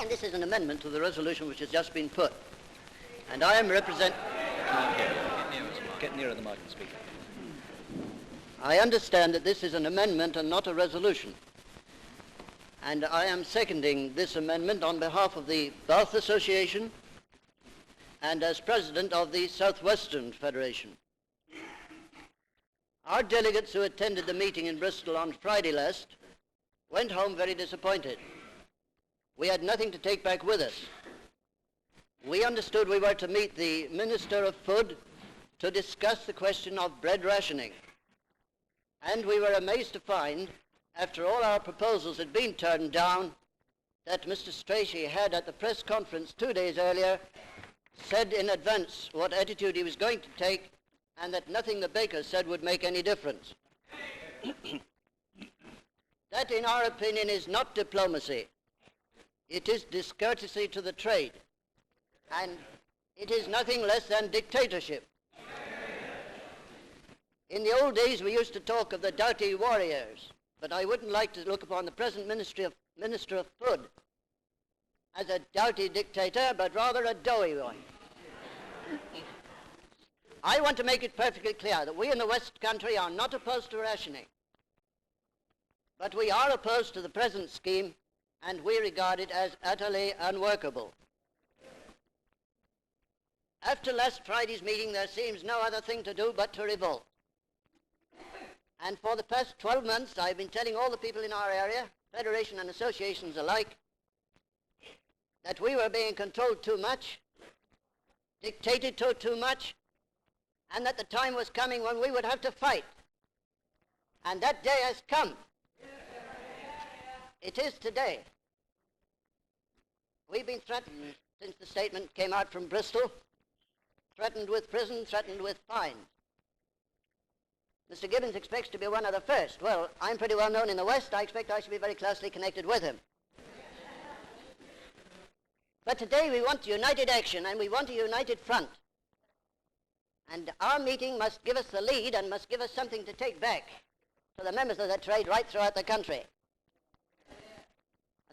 understand this is an amendment to the resolution which has just been put. And I am represent... Get nearer the mic and speak. I understand that this is an amendment and not a resolution. And I am seconding this amendment on behalf of the Bath Association and as president of the Southwestern Federation. Our delegates who attended the meeting in Bristol on Friday last went home very disappointed. We had nothing to take back with us. We understood we were to meet the Minister of Food to discuss the question of bread rationing. And we were amazed to find, after all our proposals had been turned down, that Mr. Strachey had at the press conference 2 days earlier said in advance what attitude he was going to take, and that nothing the bakers said would make any difference. That, in our opinion, is not diplomacy. It is discourtesy to the trade, and it is nothing less than dictatorship. In the old days, we used to talk of the doughty warriors, but I wouldn't like to look upon the present Minister of Food as a doughty dictator, but rather a doughy one. I want to make it perfectly clear that we in the West Country are not opposed to rationing, but we are opposed to the present scheme, and we regard it as utterly unworkable. After last Friday's meeting, there seems no other thing to do but to revolt. And for the past 12 months, I've been telling all the people in our area, federation and associations alike, that we were being controlled too much, dictated to too much, and that the time was coming when we would have to fight. And that day has come. It is today. We've been threatened since the statement came out from Bristol, threatened with prison, threatened with fine. Mr. Gibbons expects to be one of the first. Well, I'm pretty well known in the West. I expect I should be very closely connected with him. But today we want united action, and we want a united front. And our meeting must give us the lead and must give us something to take back to the members of the trade right throughout the country.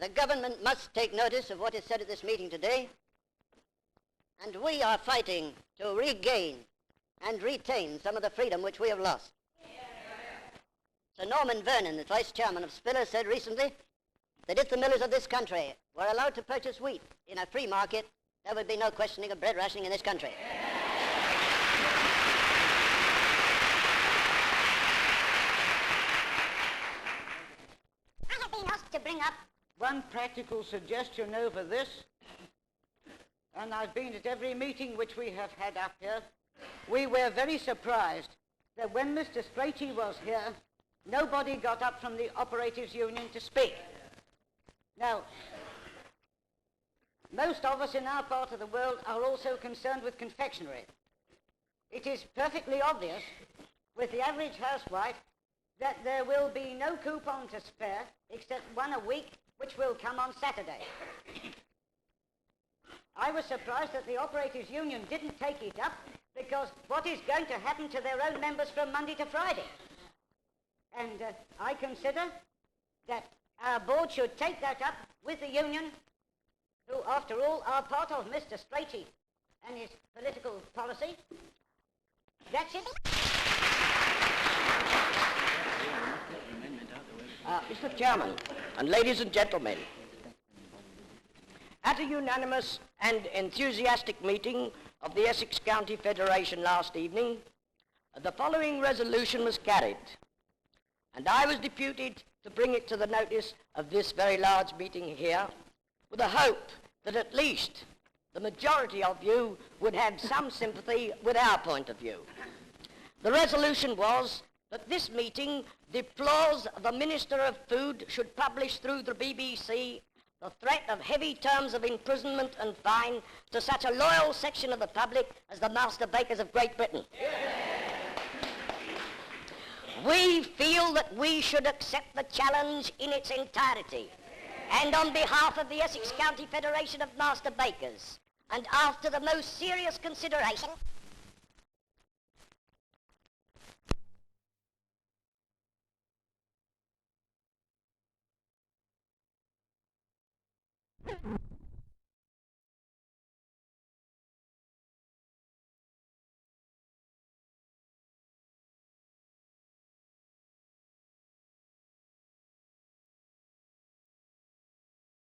The government must take notice of what is said at this meeting today, and we are fighting to regain and retain some of the freedom which we have lost. Sir Norman Vernon, the Vice Chairman of Spiller, said recently that if the millers of this country were allowed to purchase wheat in a free market, there would be no questioning of bread rationing in this country. I have been asked to bring up one practical suggestion over this, and I've been at every meeting which we have had up here. We were very surprised that when Mr. Strachey was here, nobody got up from the Operatives Union to speak. Now, most of us in our part of the world are also concerned with confectionery. It is perfectly obvious with the average housewife that there will be no coupon to spare except one a week, which will come on Saturday. I was surprised that the Operatives Union didn't take it up, because what is going to happen to their own members from Monday to Friday? And I consider that our board should take that up with the union, who, after all, are part of Mr. Strachey and his political policy. That's it. Mr. Chairman, and ladies and gentlemen, at a unanimous and enthusiastic meeting of the Essex County Federation last evening, the following resolution was carried, and I was deputed to bring it to the notice of this very large meeting here, with a hope that at least the majority of you would have some sympathy with our point of view. The resolution was that this meeting deplores the Minister of Food should publish through the BBC the threat of heavy terms of imprisonment and fine to such a loyal section of the public as the master bakers of Great Britain. We feel that we should accept the challenge in its entirety, and on behalf of the Essex County Federation of Master Bakers, and after the most serious consideration,